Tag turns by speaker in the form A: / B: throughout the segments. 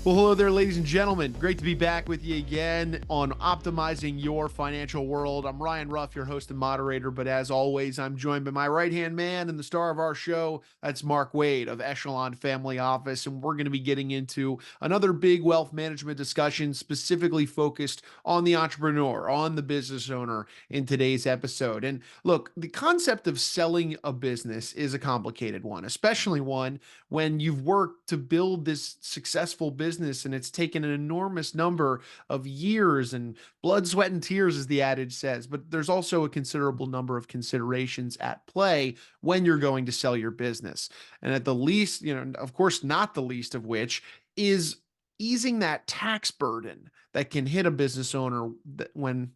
A: Well, hello there, ladies and gentlemen. Great to be back with you again on Optimizing Your Financial World. I'm Ryan Ruff, your host and moderator, but as always, I'm joined by my right-hand man and the star of our show. That's Mark Wade of Echelon Family Office, and we're going to be getting into another big wealth management discussion specifically focused on the entrepreneur, on the business owner in today's episode. And look, the concept of selling a business is a complicated one, especially one when you've worked to build this successful business and it's taken an enormous number of years and blood, sweat, and tears, as the adage says. But there's also a considerable number of considerations at play when you're going to sell your business. And at the least, of course, not the least of which is easing that tax burden that can hit a business owner when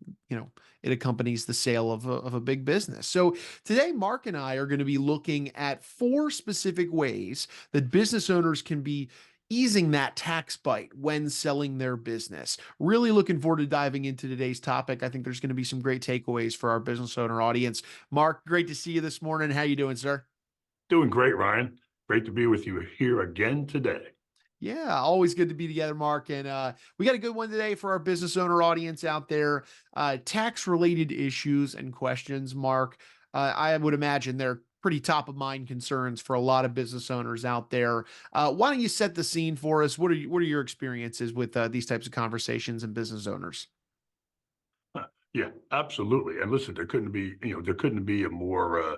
A: it accompanies the sale of a big business. So today Mark and I are going to be looking at four specific ways that business owners can be easing that tax bite when selling their business. Really looking forward to diving into today's topic. I think there's going to be some great takeaways for our business owner audience. Mark, great to see you this morning. How you doing, sir?
B: Doing great, Ryan. Great to be with you here again today.
A: Yeah, always good to be together, Mark. And we got a good one today for our business owner audience out there. Tax related issues and questions, Mark. I would imagine they're pretty top of mind concerns for a lot of business owners out there. Why don't you set the scene for us? What are your experiences with these types of conversations and business owners?
B: Yeah, absolutely. And listen, there couldn't be a more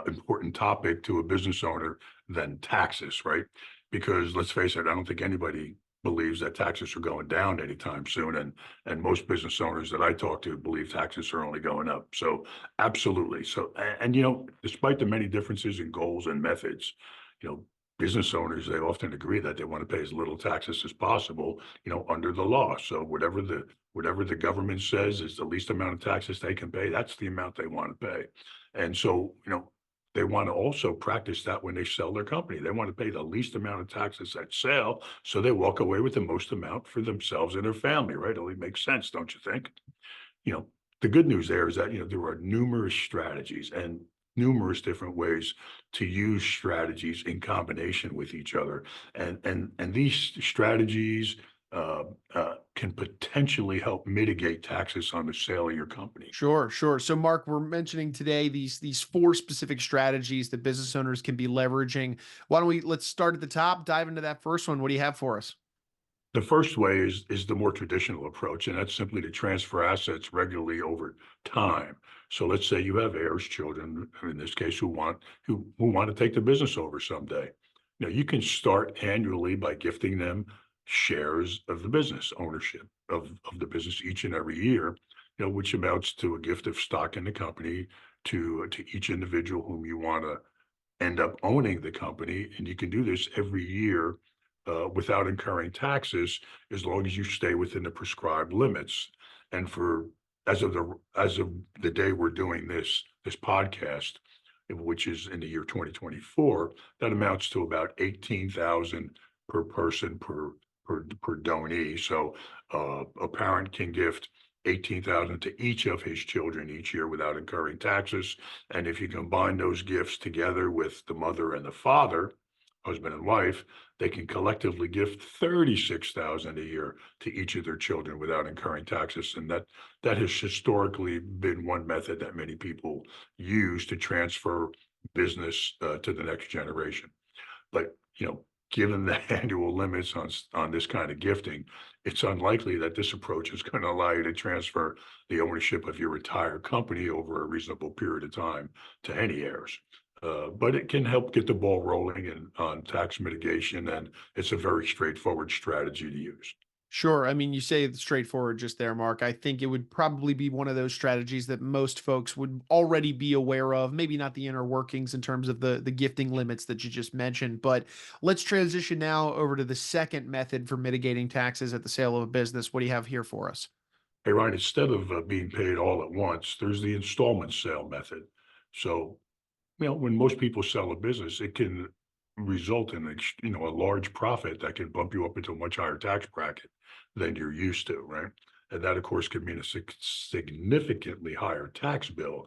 B: important topic to a business owner than taxes, right? Because let's face it, I don't think anybody believes that taxes are going down anytime soon, and most business owners that I talk to believe taxes are only going up. So, absolutely. So, and despite the many differences in goals and methods, you know, business owners they often agree that they want to pay as little taxes as possible, under the law. So, whatever the government says is the least amount of taxes they can pay, that's the amount they want to pay. And so, they want to also practice that when they sell their company. They want to pay the least amount of taxes at sale, so they walk away with the most amount for themselves and their family, right? It only makes sense, don't you think? You know, the good news there is that, there are numerous strategies and numerous different ways to use strategies in combination with each other. And these strategies can potentially help mitigate taxes on the sale of your company.
A: Sure, sure. So, Mark, we're mentioning today these four specific strategies that business owners can be leveraging. Why don't let's start at the top, dive into that first one. What do you have for us?
B: The first way is the more traditional approach, and that's simply to transfer assets regularly over time. So let's say you have heirs, children, in this case, who want to take the business over someday. You can start annually by gifting them shares of the business, ownership of the business each and every year, which amounts to a gift of stock in the company to each individual whom you want to end up owning the company. And you can do this every year without incurring taxes, as long as you stay within the prescribed limits. And for as of the day we're doing this podcast, which is in the year 2024, that amounts to about 18,000 per person per donee. So a parent can gift 18,000 to each of his children each year without incurring taxes. And if you combine those gifts together with the mother and the father, husband and wife, they can collectively gift 36,000 a year to each of their children without incurring taxes. And that has historically been one method that many people use to transfer business to the next generation. But, given the annual limits on this kind of gifting, it's unlikely that this approach is going to allow you to transfer the ownership of your entire company over a reasonable period of time to any heirs. But it can help get the ball rolling on tax mitigation, and it's a very straightforward strategy to use.
A: Sure. I mean, you say it's straightforward just there, Mark. I think it would probably be one of those strategies that most folks would already be aware of. Maybe not the inner workings in terms of the gifting limits that you just mentioned. But let's transition now over to the second method for mitigating taxes at the sale of a business. What do you have here for us?
B: Hey, Ryan, instead of being paid all at once, there's the installment sale method. So, when most people sell a business, it can result in a large profit that can bump you up into a much higher tax bracket than you're used to, right? And that, of course, could mean a significantly higher tax bill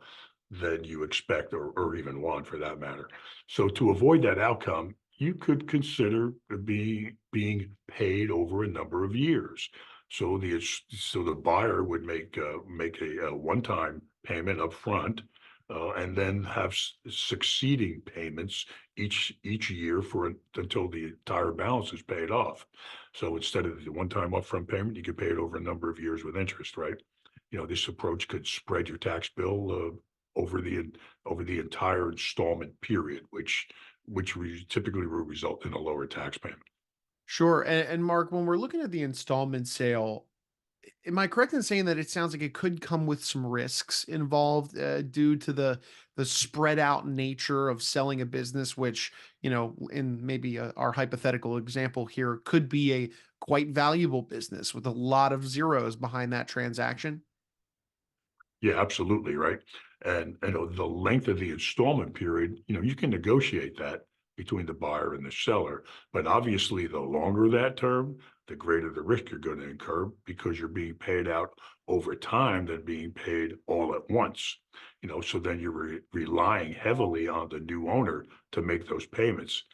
B: than you expect or even want for that matter. So to avoid that outcome, you could consider being paid over a number of years. So the buyer would make a one-time payment up front, and then have succeeding payments each year until the entire balance is paid off. So instead of the one-time upfront payment, you could pay it over a number of years with interest, right? This approach could spread your tax bill over the entire installment period, which typically will result in a lower tax payment.
A: Sure. And Mark, when we're looking at the installment sale, am I correct in saying that it sounds like it could come with some risks involved due to the spread out nature of selling a business, which in maybe our hypothetical example here, could be a quite valuable business with a lot of zeros behind that transaction?
B: Yeah, absolutely, right? And the length of the installment period, you can negotiate that between the buyer and the seller. But obviously, the longer that term, the greater the risk you're going to incur because you're being paid out over time than being paid all at once. So then you're relying heavily on the new owner to make those payments.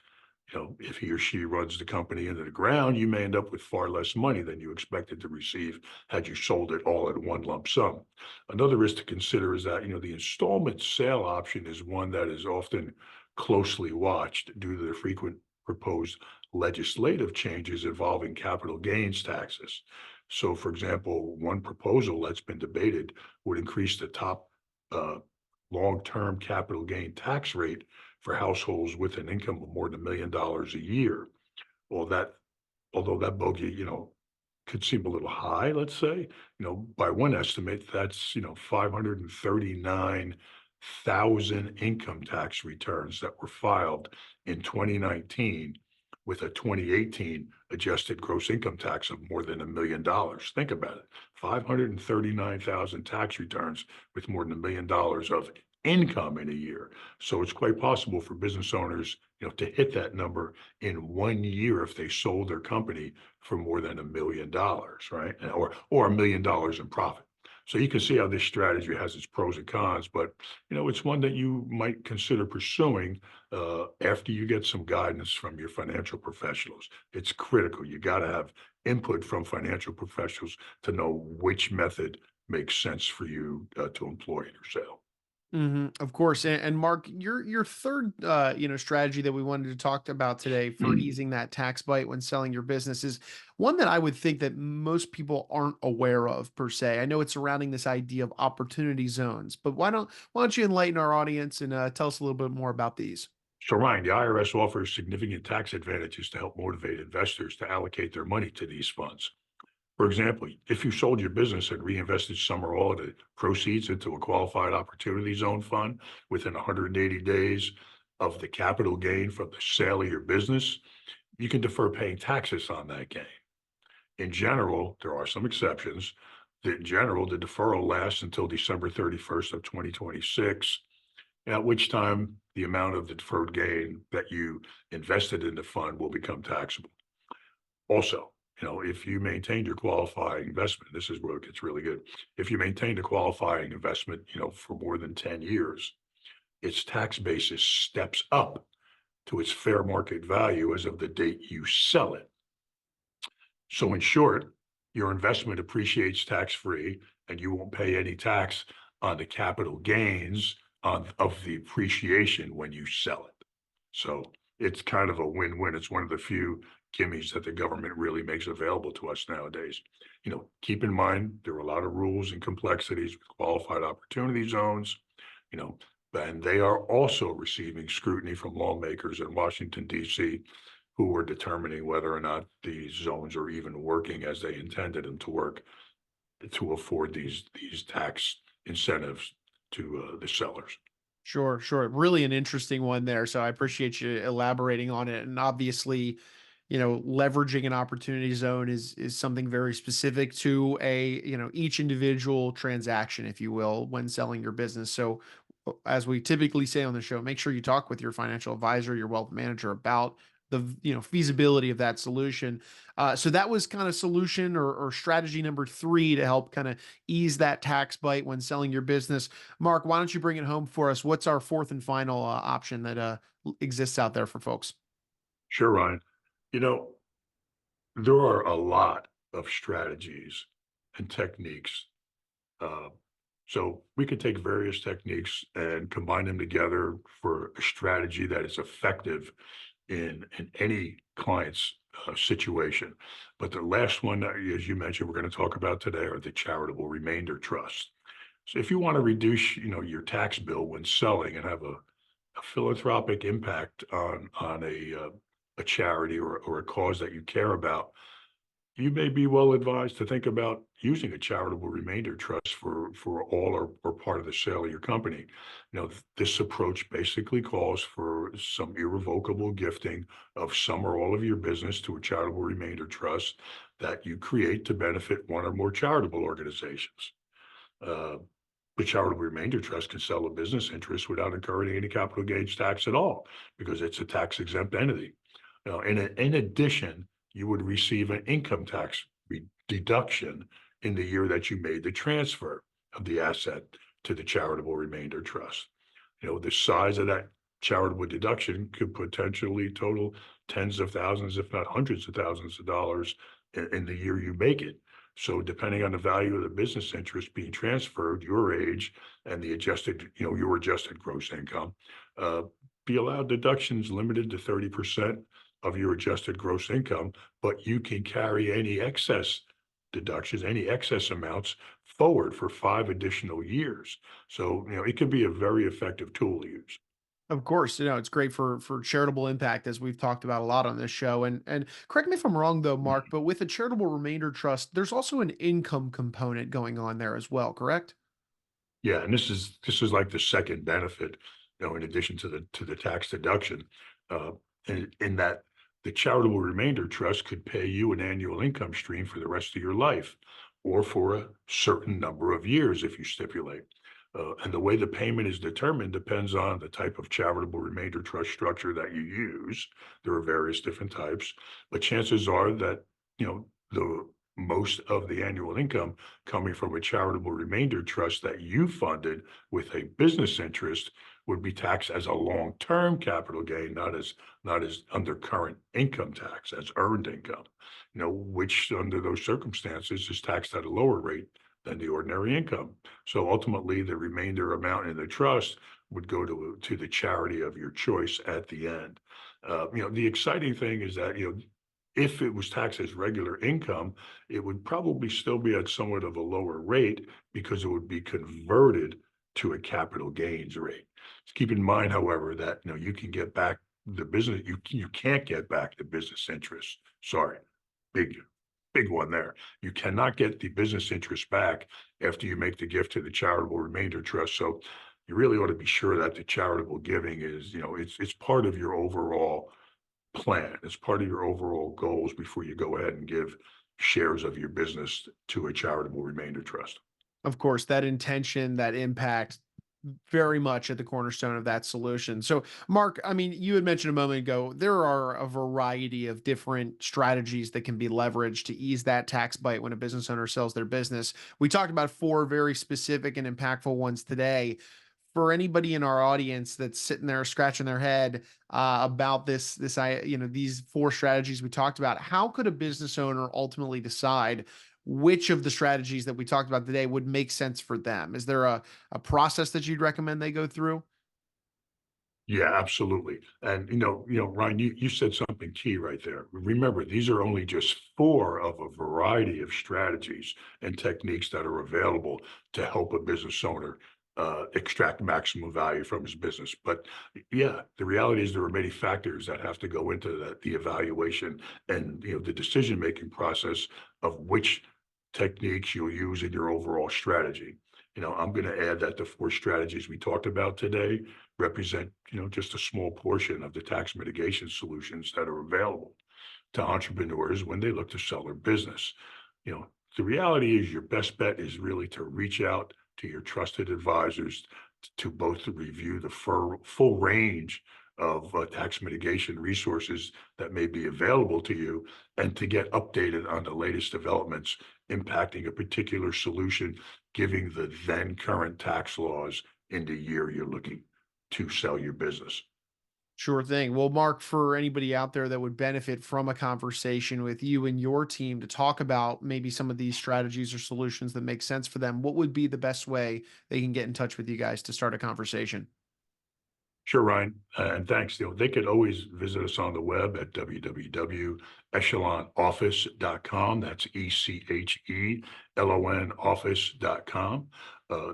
B: If he or she runs the company into the ground, you may end up with far less money than you expected to receive had you sold it all at one lump sum. Another risk to consider is that, the installment sale option is one that is often closely watched due to the frequent proposed legislative changes involving capital gains taxes. So, for example, one proposal that's been debated would increase the top uh, long-term capital gain tax rate for households with an income of more than $1 million a year. Well, although that bogey, could seem a little high, let's say, by one estimate, that's, 539,000 income tax returns that were filed in 2019 with a 2018 adjusted gross income tax of more than $1 million. Think about it. 539,000 tax returns with more than $1 million of income in a year. So it's quite possible for business owners, to hit that number in 1 year if they sold their company for more than $1 million, right? Or $1 million in profit. So you can see how this strategy has its pros and cons, but it's one that you might consider pursuing after you get some guidance from your financial professionals. It's critical. You got to have input from financial professionals to know which method makes sense for you to employ in your sale.
A: Of course, and Mark, your third strategy that we wanted to talk about today for easing that tax bite when selling your business is one that I would think that most people aren't aware of per se. I know it's surrounding this idea of opportunity zones, but why don't you enlighten our audience and tell us a little bit more about these?
B: So, Ryan, the IRS offers significant tax advantages to help motivate investors to allocate their money to these funds. For example, if you sold your business and reinvested some or all of the proceeds into a qualified opportunity zone fund within 180 days of the capital gain from the sale of your business, you can defer paying taxes on that gain. In general, there are some exceptions. In general, the deferral lasts until December 31st of 2026, at which time the amount of the deferred gain that you invested in the fund will become taxable. Also, if you maintained your qualifying investment, this is where it gets really good. If you maintained a qualifying investment, for more than 10 years, its tax basis steps up to its fair market value as of the date you sell it. So in short, your investment appreciates tax-free and you won't pay any tax on the capital gains of the appreciation when you sell it. So it's kind of a win-win. It's one of the few gimmies that the government really makes available to us nowadays. Keep in mind there are a lot of rules and complexities with qualified opportunity zones, you know, and they are also receiving scrutiny from lawmakers in Washington, D.C., who are determining whether or not these zones are even working as they intended them to work to afford these tax incentives to the sellers.
A: Sure, sure. Really an interesting one there. So I appreciate you elaborating on it. And obviously, leveraging an opportunity zone is something very specific to each individual transaction, if you will, when selling your business. So as we typically say on the show, make sure you talk with your financial advisor, your wealth manager about the feasibility of that solution. So that was kind of solution or strategy number three to help kind of ease that tax bite when selling your business. Mark, why don't you bring it home for us? What's our fourth and final option that exists out there for folks?
B: Sure, Ryan. You know, there are a lot of strategies and techniques. Uh, so we could take various techniques and combine them together for a strategy that is effective in any client's situation. But the last one, as you mentioned, we're going to talk about today are the charitable remainder trusts. So if you want to reduce, your tax bill when selling and have a philanthropic impact on a charity or a cause that you care about, you may be well advised to think about using a charitable remainder trust for all or part of the sale of your company. This approach basically calls for some irrevocable gifting of some or all of your business to a charitable remainder trust that you create to benefit one or more charitable organizations. Uh, the charitable remainder trust can sell a business interest without incurring any capital gains tax at all because it's a tax exempt entity. In addition, you would receive an income tax deduction in the year that you made the transfer of the asset to the charitable remainder trust. The size of that charitable deduction could potentially total tens of thousands, if not hundreds of thousands of dollars in the year you make it. So depending on the value of the business interest being transferred, your age and the adjusted, your adjusted gross income, uh, be allowed deductions limited to 30% of your adjusted gross income, but you can carry any excess deductions, any excess amounts forward for 5 additional years. So, it could be a very effective tool to use.
A: Of course, it's great for charitable impact as we've talked about a lot on this show. And correct me if I'm wrong though, Mark, but with a charitable remainder trust, there's also an income component going on there as well, correct?
B: Yeah, and this is like the second benefit, in addition to the tax deduction, uh, in that the charitable remainder trust could pay you an annual income stream for the rest of your life, or for a certain number of years if you stipulate. And the way the payment is determined depends on the type of charitable remainder trust structure that you use. There are various different types, but chances are that the most of the annual income coming from a charitable remainder trust that you funded with a business interest would be taxed as a long-term capital gain, not as under current income tax, as earned income, which under those circumstances is taxed at a lower rate than the ordinary income. So ultimately, the remainder amount in the trust would go to the charity of your choice at the end. The exciting thing is that, if it was taxed as regular income, it would probably still be at somewhat of a lower rate because it would be converted to a capital gains rate. Just keep in mind, however, that you can get back the business. You can't get back the business interest. Sorry, big big one there. You cannot get the business interest back after you make the gift to the charitable remainder trust. So you really ought to be sure that the charitable giving is, it's part of your overall plan. It's part of your overall goals before you go ahead and give shares of your business to a charitable remainder trust.
A: Of course, that intention, that impact very much at the cornerstone of that solution. So, Mark, I mean, you had mentioned a moment ago, there are a variety of different strategies that can be leveraged to ease that tax bite when a business owner sells their business. We talked about four very specific and impactful ones today. For anybody in our audience that's sitting there scratching their head about these four strategies we talked about, how could a business owner ultimately decide which of the strategies that we talked about today would make sense for them? Is there a process that you'd recommend they go through?
B: Yeah, absolutely. And Ryan, you said something key right there. Remember, these are only just four of a variety of strategies and techniques that are available to help a business owner extract maximum value from his business. But yeah, the reality is there are many factors that have to go into the evaluation and the decision-making process of which techniques you'll use in your overall strategy. I'm going to add that the four strategies we talked about today represent, just a small portion of the tax mitigation solutions that are available to entrepreneurs when they look to sell their business. You know, the reality is your best bet is really to reach out to your trusted advisors to both to review the full range of tax mitigation resources that may be available to you and to get updated on the latest developments impacting a particular solution, giving the then current tax laws in the year you're looking to sell your business.
A: Sure thing. Well, Mark, for anybody out there that would benefit from a conversation with you and your team to talk about maybe some of these strategies or solutions that make sense for them, what would be the best way they can get in touch with you guys to start a conversation?
B: Sure, Ryan, and thanks. They could always visit us on the web at www.echelonoffice.com. That's ECHELON office.com.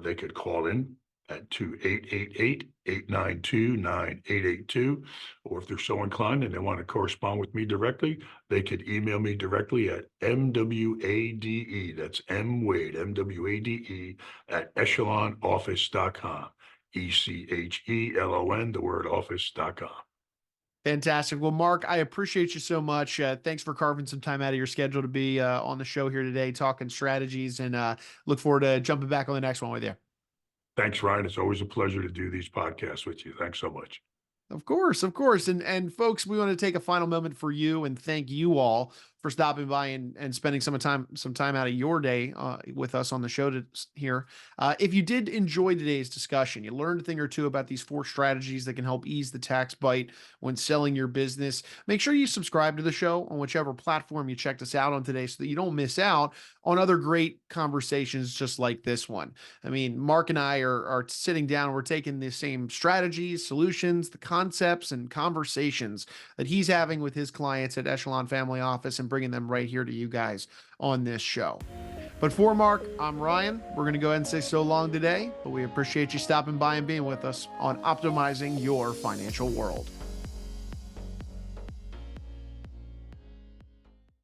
B: They could call in at 2 888 892 9882. Or if they're so inclined and they want to correspond with me directly, they could email me directly at MWADE. That's M Wade, MWADE at echelonoffice.com. ECHELON, the word office.com.
A: Fantastic. Well, Mark, I appreciate you so much. Thanks for carving some time out of your schedule to be on the show here today, talking strategies, and look forward to jumping back on the next one with you.
B: Thanks, Ryan. It's always a pleasure to do these podcasts with you. Thanks so much.
A: Of course, of course. And folks, we want to take a final moment for you and thank you all for stopping by and spending some time out of your day with us on the show here. If you did enjoy today's discussion, you learned a thing or two about these 4 strategies that can help ease the tax bite when selling your business. Make sure you subscribe to the show on whichever platform you checked us out on today so that you don't miss out on other great conversations just like this one. I mean, Mark and I are sitting down, we're taking the same strategies, solutions, the concepts, and conversations that he's having with his clients at Echelon Family Office and bringing them right here to you guys on this show. But for Mark, I'm Ryan. We're going to go ahead and say so long today, but we appreciate you stopping by and being with us on optimizing your financial world.